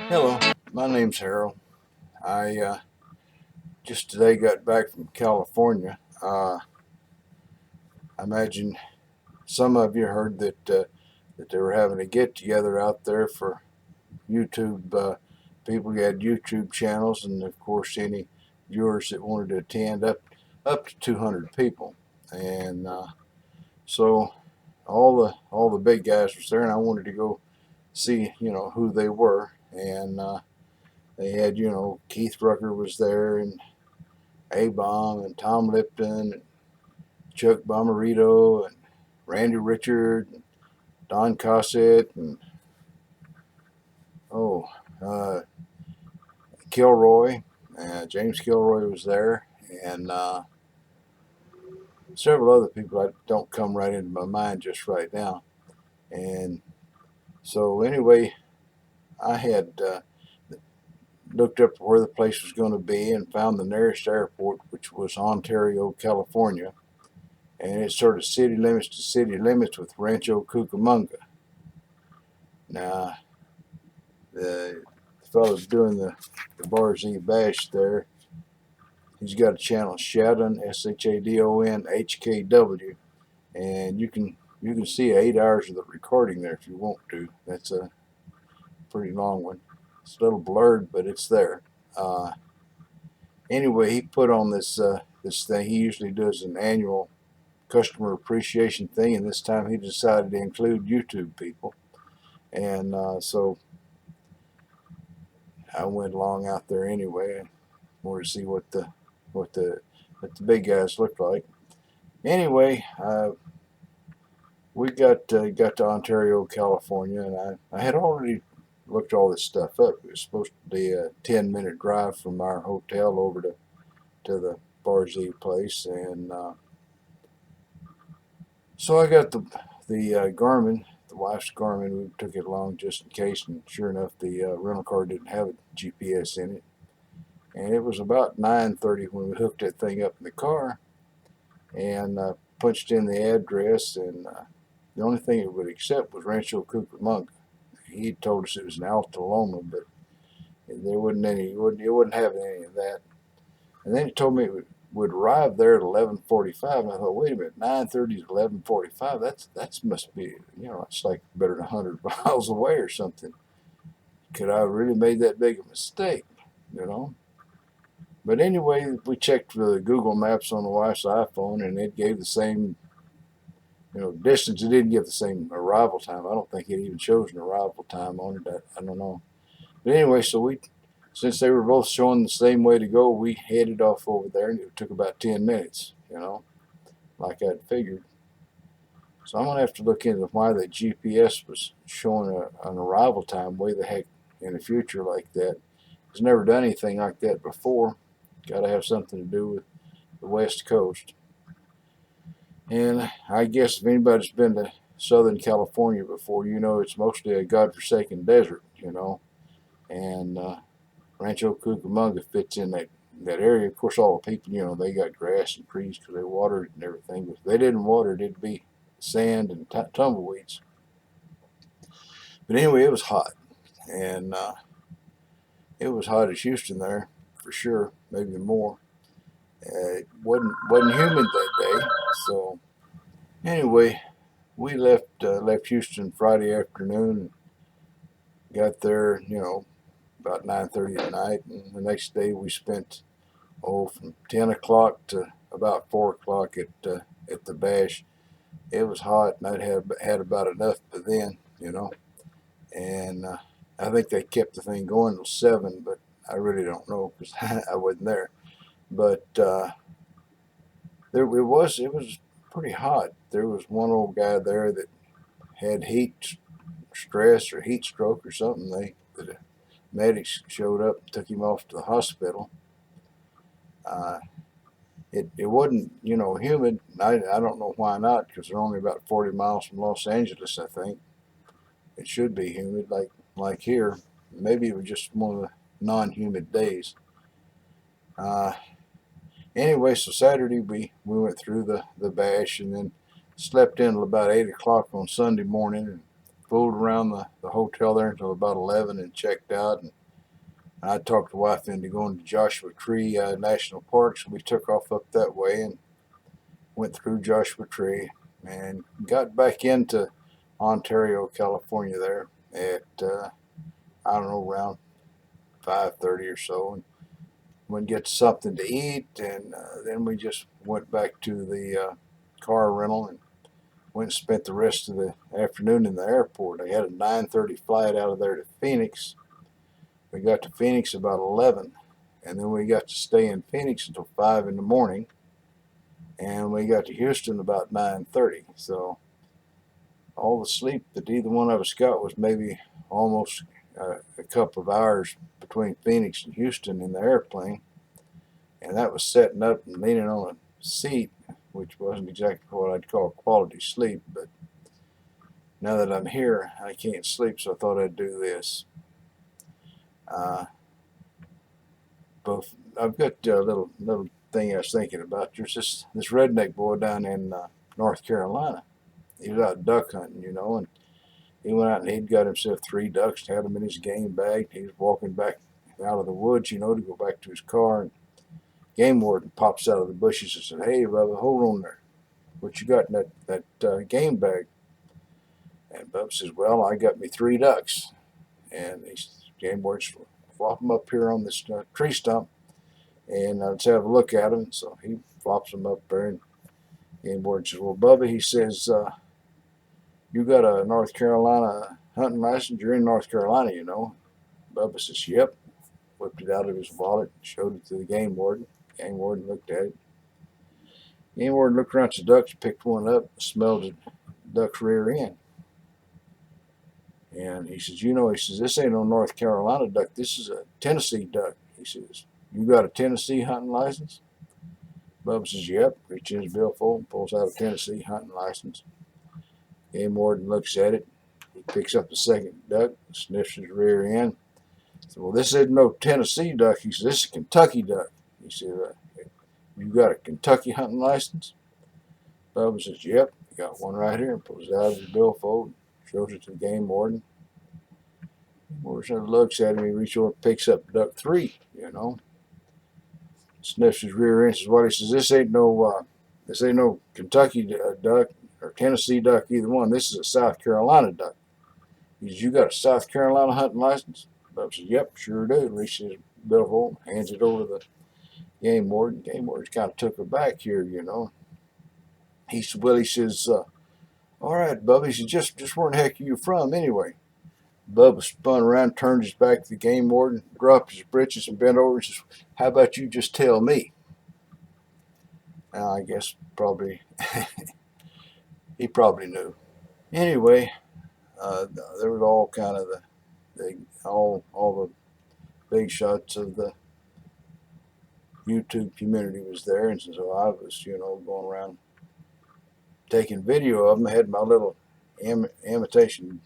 Hello, my name's Harold. I just today got back from California. I imagine some of you heard that they were having a get together out there for YouTube people who had YouTube channels, and of course any viewers that wanted to attend up to 200 people. And so all the big guys was there, and I wanted to go see who they were. And they had Keith Rucker was there, and A-Bomb and Tom Lipton and Chuck Bomarito and Randy Richard and Don Cossett and oh uh, Kilroy. James Kilroy was there, and several other people that don't come right into my mind just right now. And so anyway, I had looked up where the place was going to be and found the nearest airport, which was Ontario, California, and it's sort of city limits to city limits with Rancho Cucamonga. Now, the fellow's doing the Bar Z Bash there. He's got a channel, Shadon, SHADON HKW, and you can see 8 hours of the recording there if you want to. That's a pretty long one. It's a little blurred, but it's there. Uh, anyway, he put on this thing. He usually does an annual customer appreciation thing, and this time he decided to include YouTube people. And so I went along out there anyway, and wanted to see what the big guys looked like. Anyway, we got to Ontario, California, and I had already looked all this stuff up. It was supposed to be a 10-minute drive from our hotel over to the Bar Z place, and so I got the Garmin, the wife's Garmin. We took it along just in case, and sure enough, the rental car didn't have a GPS in it. And it was about 9:30 when we hooked that thing up in the car and punched in the address, and the only thing it would accept was Rancho Cucamonga. He told us it was in Alta Loma, but there wasn't any. It wouldn't have any of that. And then he told me it would arrive there at 11:45, and I thought, wait a minute, 9:30 to 11:45. That's must be it's like better than 100 miles away or something. Could I have really made that big a mistake? You know. But anyway, we checked the Google Maps on the wife's iPhone, and it gave the same distance. It didn't give the same arrival time. I don't think it even shows an arrival time on it. I don't know. But anyway, so since they were both showing the same way to go, we headed off over there, and it took about 10 minutes, like I'd figured. So I'm going to have to look into why the GPS was showing an arrival time way the heck in the future like that. It's never done anything like that before. Got to have something to do with the West Coast. And I guess if anybody's been to Southern California before, it's mostly a godforsaken desert, and Rancho Cucamonga fits in that area. Of course, all the people, they got grass and trees because they watered it and everything. But if they didn't water it, it'd be sand and tumbleweeds. But anyway, it was hot, and it was hot as Houston there for sure, maybe more. It wasn't humid that day, so anyway, we left Houston Friday afternoon. Got there, about 9:30 at night, and the next day we spent from 10 o'clock to about 4 o'clock at the bash. It was hot, and I'd had about enough by then, and I think they kept the thing going till 7, but I really don't know because I wasn't there. But it was pretty hot. There was one old guy there that had heat stress or heat stroke or something. The medics showed up and took him off to the hospital. Uh, it wasn't humid. I don't know why not, because they're only about 40 miles from Los Angeles. I think it should be humid like here. Maybe it was just one of the non-humid days. Uh, anyway, so Saturday we went through the bash, and then slept in till about 8 o'clock on Sunday morning, and fooled around the hotel there until about 11 and checked out. And I talked the wife into going to Joshua Tree National Park, so we took off up that way and went through Joshua Tree and got back into Ontario, California there at, I don't know, around 5:30 or so. And went and get something to eat, and then we just went back to the car rental and went and spent the rest of the afternoon in the airport. I had a 9:30 flight out of there to Phoenix. We got to Phoenix about 11, and then we got to stay in Phoenix until 5 in the morning, and we got to Houston about 9:30. So all the sleep that either one of us got was maybe almost a couple of hours between Phoenix and Houston in the airplane, and that was sitting up and leaning on a seat, which wasn't exactly what I'd call quality sleep. But now that I'm here, I can't sleep, so I thought I'd do this. Both I've got a little thing I was thinking about. There's this redneck boy down in North Carolina. He was out duck hunting, you know, and he went out and he'd got himself 3 ducks, had them in his game bag. He was walking back out of the woods, you know, to go back to his car, and game warden pops out of the bushes and said, "Hey, Bubba, hold on there. What you got in that game bag?" And Bubba says, "Well, I got me 3 ducks." And game warden says, "Flop them up here on this tree stump, and let's have a look at them." So he flops them up there, and game warden says, "Well, Bubba," he says, "you got a North Carolina hunting license? You're in North Carolina, you know." Bubba says, "Yep." Whipped it out of his wallet, showed it to the game warden. Game warden looked at it. Game warden looked around at the ducks, picked one up, smelled the duck's rear end. And he says, "You know," he says, "this ain't no North Carolina duck. This is a Tennessee duck." He says, "You got a Tennessee hunting license?" Bubba says, "Yep." Reaches in his billfold, pulls out a Tennessee hunting license. Game warden looks at it. He picks up the second duck, sniffs his rear end. He said, "Well, this isn't no Tennessee duck." He says, "This is a Kentucky duck." He said, "You got a Kentucky hunting license?" Bubba says, "Yep, got one right here," and pulls it out of his billfold, shows it to the game warden. Warden looks at him, he reaches over and picks up duck 3, you know. Sniffs his rear end, says, "What?" He says, "This ain't no Kentucky duck or Tennessee duck, either one. This is a South Carolina duck." He says, "You got a South Carolina hunting license?" Bubba says, "Yep, sure do." Reaches his billfold, hands it over to the game warden. Game warden kind of took aback here, you know. He said, "Well," he says, "all right, Bubba." He said, just where the heck are you from anyway?" Bubba spun around, turned his back to the game warden, dropped his britches and bent over and says, "How about you just tell me?" Now, I guess probably he probably knew. Anyway, there was all kind of all the big shots of the YouTube community was there, and so I was, you know, going around taking video of them. I had my little imitation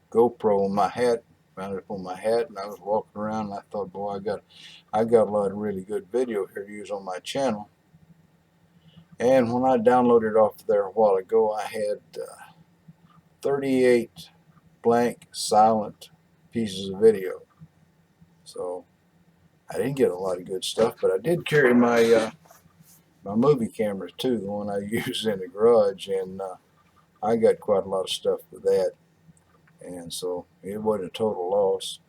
GoPro on my hat, mounted up on my hat, and I was walking around, and I thought, boy, I got a lot of really good video here to use on my channel. And when I downloaded it off there a while ago, I had 38 blank, silent pieces of video. So I didn't get a lot of good stuff, but I did carry my my movie camera too, the one I use in the garage, and I got quite a lot of stuff with that. And so it wasn't a total loss.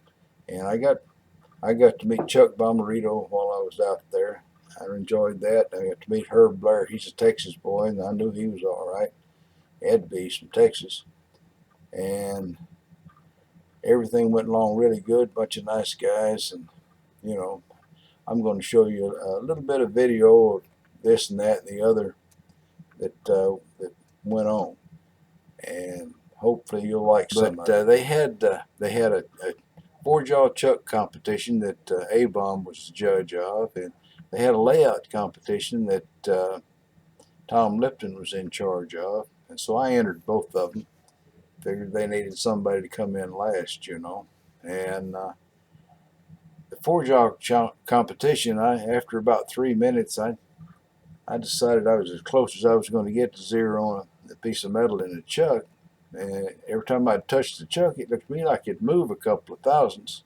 And I got to meet Chuck Bomarito while I was out there. I enjoyed that. I got to meet Herb Blair. He's a Texas boy, and I knew he was all right. He had to be from Texas. And everything went along really good. Bunch of nice guys. And, you know, I'm going to show you a little bit of video of this and that and the other that went on. And hopefully you'll like some of it. They had a 4-jaw chuck competition that A-Bomb was the judge of, and they had a layout competition that Tom Lipton was in charge of, and so I entered both of them. Figured they needed somebody to come in last, you know. And the 4-jaw competition, after about 3 minutes, I decided I was as close as I was going to get to zeroing a piece of metal in a chuck. And every time I touched the chuck, it looked to me like it'd move a couple of thousandths.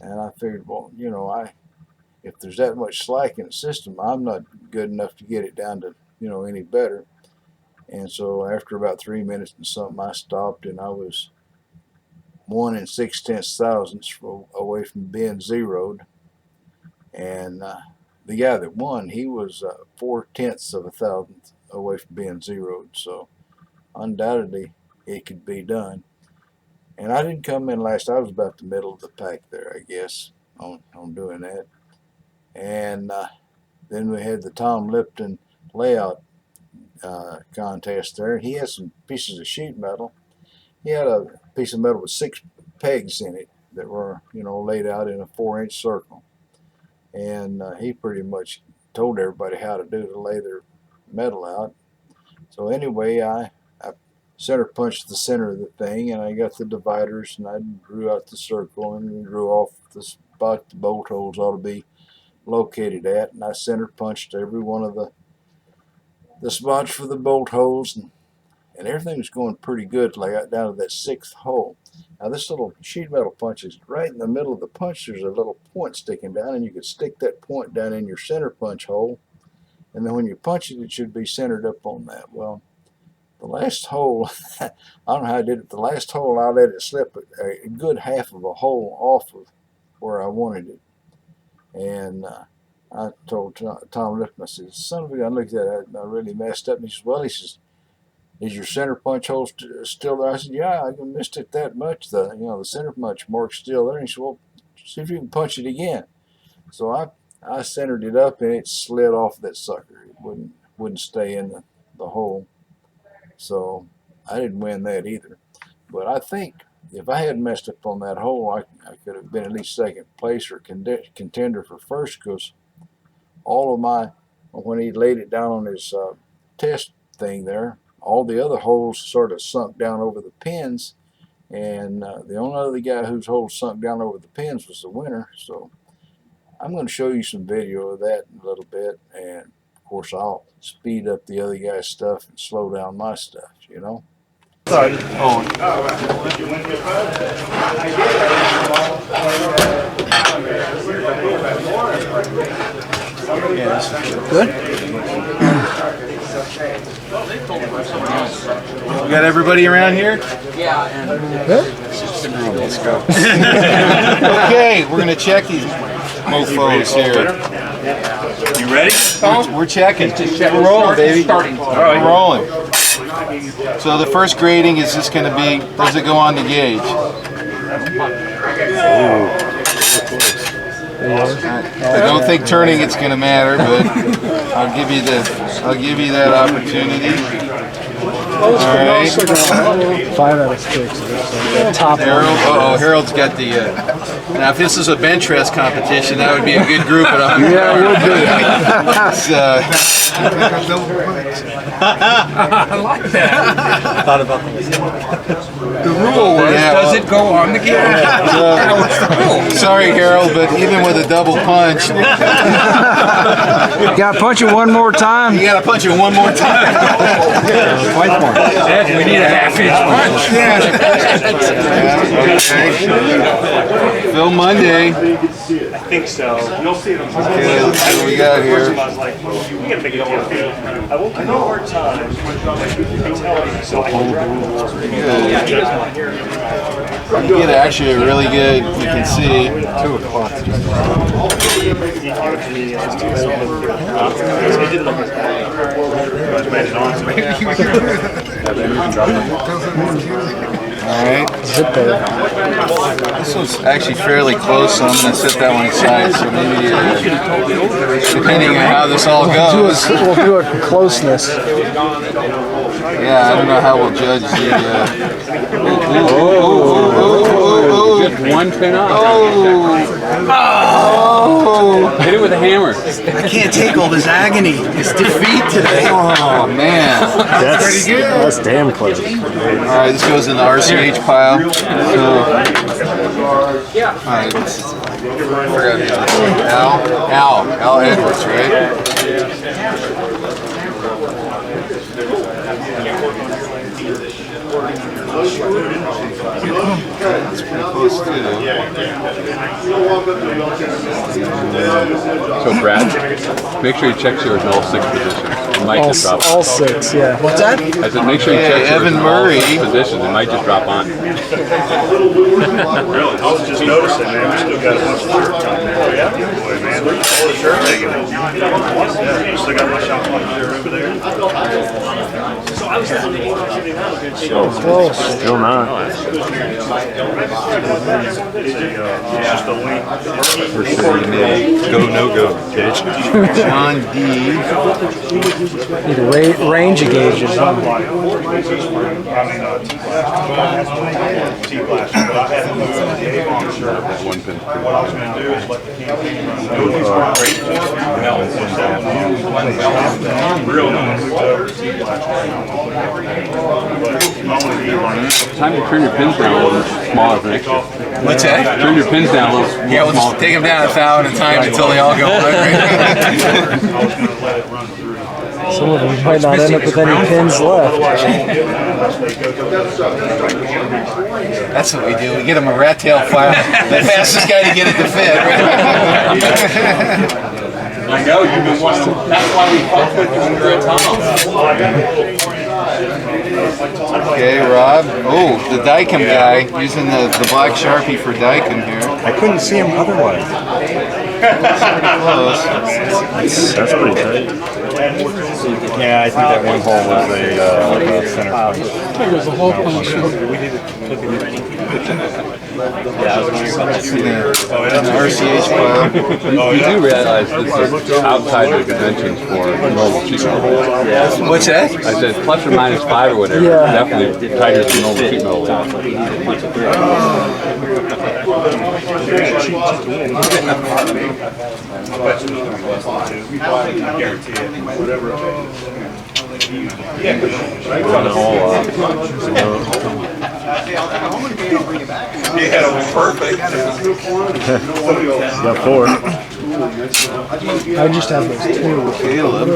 And I figured, well, you know, if there's that much slack in the system, I'm not good enough to get it down to, you know, any better. And so after about 3 minutes and something, I stopped, and I was 1 6/10 thousandths away from being zeroed. And the guy that won, he was 4/10 of a thousandth away from being zeroed. So undoubtedly it could be done. And I didn't come in last. I was about the middle of the pack there, I guess, on doing that. And then we had the Tom Lipton layout contest there. He had some pieces of sheet metal. He had a piece of metal with 6 pegs in it that were, you know, laid out in a 4-inch circle. And he pretty much told everybody how to do to lay their metal out. So anyway, I center punched the center of the thing, and I got the dividers, and I drew out the circle and drew off the spot the bolt holes ought to be located at, and I center punched every one of the spots for the bolt holes, and everything was going pretty good till I got down to that 6th hole. Now this little sheet metal punch is right in the middle of the punch. There's a little point sticking down, and you could stick that point down in your center punch hole, and then when you punch it, it should be centered up on that. Well, the last hole, I don't know how I did it. The last hole, I let it slip a good half of a hole off of where I wanted it. And I told Tom Lipton, I said, son of a gun, look at that, I really messed up. And he says, well, he says, is your center punch hole still there? I said, yeah, I missed it that much. The center punch mark's still there. And he said, well, see if you can punch it again. So I centered it up, and it slid off that sucker. It wouldn't stay in the hole. So I didn't win that either. But I think if I hadn't messed up on that hole, I could have been at least 2nd place or contender for 1st, because all of when he laid it down on his test thing there, all the other holes sort of sunk down over the pins, and the only other guy whose hole sunk down over the pins was the winner. So I'm going to show you some video of that in a little bit, and of course I'll speed up the other guy's stuff and slow down my stuff, you know. Sorry. Oh. Good? You got everybody around here? Yeah. Good? Let's go. Okay, we're going to check these mofos here. You ready, Tom? We're checking. We're rolling, baby. We're rolling. So the first grading is just going to be, does it go on the gauge? I don't think turning it's going to matter, but I'll give you that opportunity. All right. 5 out of 6. Top Harold, Harold's got the. Now, if this is a bench press competition, that would be a good group. Yeah, it would be. I like that. Thought about The rule was, does it go on the gauge? Sorry, Harold, but even with a double punch, You gotta punch it one more time. you got to punch it one more time. Twice more. We need a half-inch punch. Okay. Phil Monday. I think so. You'll see them. Okay, let's see what we got here. I was like, we gotta make a deal. I won't give you a hard time. You tell me so I can You get actually a really good, you can see. 2 o'clock. Alright. This one's actually fairly close, so I'm going to set that one aside. So maybe, depending on how this all goes. We'll do a closeness. Yeah, I don't know how we'll judge the. Just one pin off. Oh! Hit it with a hammer. I can't take all this agony, this defeat today. Oh man, That's pretty good. That's damn close. All right, this goes in the RCH pile. So, all right, I forgot his name. Al Edwards, right? That's pretty close too. So Brad, make sure you check yours in all 6 positions. It might just drop. All 6, yeah. What's that? I said make sure you check yours Evan in all Murray. 6 positions. It might just drop on. Really? I was just noticing, man. We still got a bunch of shirt on there. Oh, yeah? Boy, man. All the shirt taking it. Yeah, still got my shop lock shirt over there. Close. Still not. It's just a link. For sure you need go, no go, bitch. John D. Need range gauges. I mean, T-Flash. But I had to move the Avon shirt. One pin. What I was going to do is let the campaign run. Real nice. Time to turn your pins down a little smaller for next year. What's that? Turn your pins down a little Yeah, we'll smaller. just take them down 1,000 at a time until they all go. Some of them might not end up with any pins left. That's what we do. We get them a rat tail file. The fastest guy to get it to fit. I know, you've been wanting. That's why we fucked with you when we were at Tom's. Okay, Rob. Oh, the Dicom guy using the black Sharpie for Dicom here. I couldn't see him otherwise. Close. That's pretty tight. Yeah, I think that one hole was a center point. There's a whole bunch. In the RCH file. You do realize this is outside the conventions for normal sheet metal. What's that? I said plus or minus 5 or whatever. Yeah. Definitely tighter than normal sheet metal. Got 4. I just have those 2. Caleb.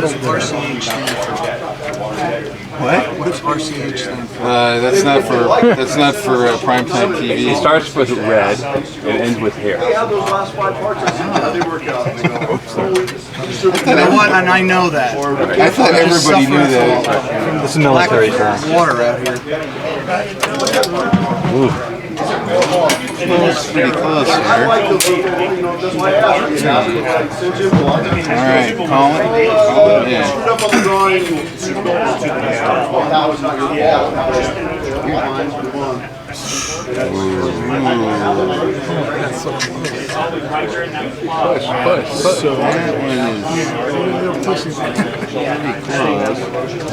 What? What does RCH stand for? That's not for primetime TV. It starts with red and ends with hair. You know what? And I know that. I thought everybody knew that. This is military term. Water out here. It's pretty close here. Alright, Colin. Yeah.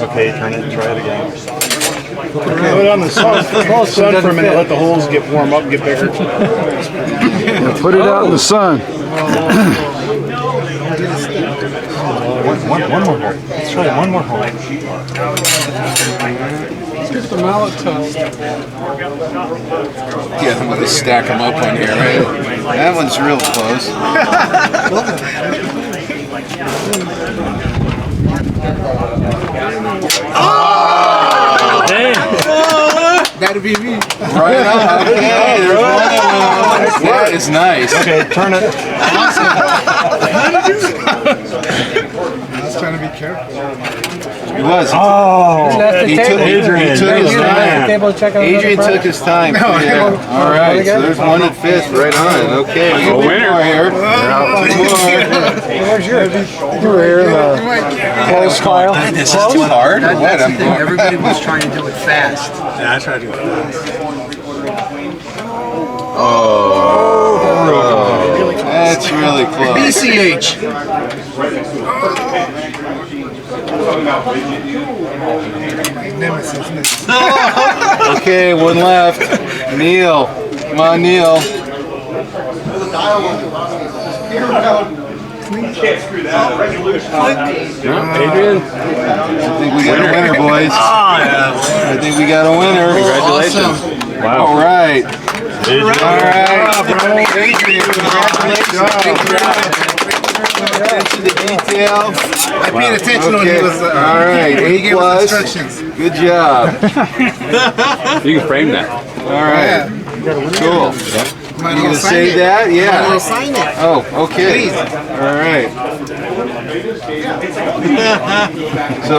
Okay, turn it and try it again. Put it on the sun for a minute, let the holes get warm up, get bigger. Put it out in the sun. One more hole. Let's try one more hole. The mallet test. Yeah, I'm gonna stack them up on here, right? That one's real close. That'd be me. Right on. Okay, there's one. That is nice. Okay, turn it. I was trying to be careful. He was. Oh, He took his time. Adrian took his time. Yeah. All right, so there's one that fits right on. Okay, we got one more here. Where's yours? You were here in the close file. This is too hard. Or what? That's the thing. Everybody was trying to do it fast. yeah, I tried to do it fast. That's really close. BCH. Okay, one left. Neil. Come on, Neil. Adrian? I think we got a winner, boys. I think we got a winner. Congratulations. Wow. All right. All right. Adrian, congratulations. Big job. Attention to detail. I paid attention when he was. All right, when he gave us A+. instructions. Good job. You can frame that. All right. Cool. Might You as well gonna sign say it. that? Might as well Yeah. sign it. Oh, okay. All right. So,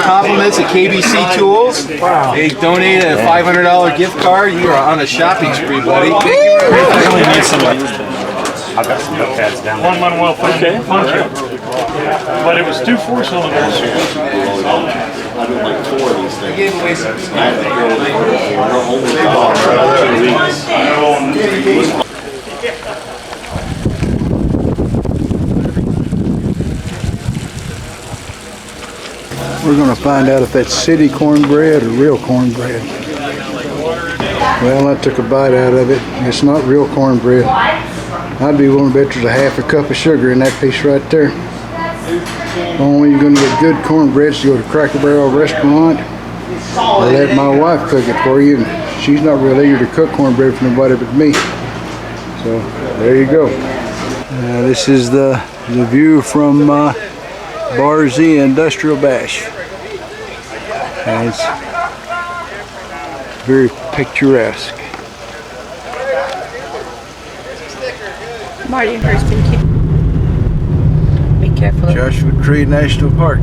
compliments of KBC Tools. They donated a $500 gift card. You are on a shopping spree, buddy. Definitely need some of these. I've got some notepads down there. One Manuel Funky. But it was 2 4-cylinders. I gave away some. We're going to find out if that's city cornbread or real cornbread. Well, I took a bite out of it. It's not real cornbread. I'd be willing to bet there's a half a cup of sugar in that piece right there. The only way you're going to get good cornbread is to go to Cracker Barrel restaurant or let my wife cook it for you. And she's not real eager to cook cornbread for nobody but me. So there you go. This is the view from Bar Z Industrial Bash. And it's very picturesque. Marty and Hurst, be careful. Joshua Tree National Park.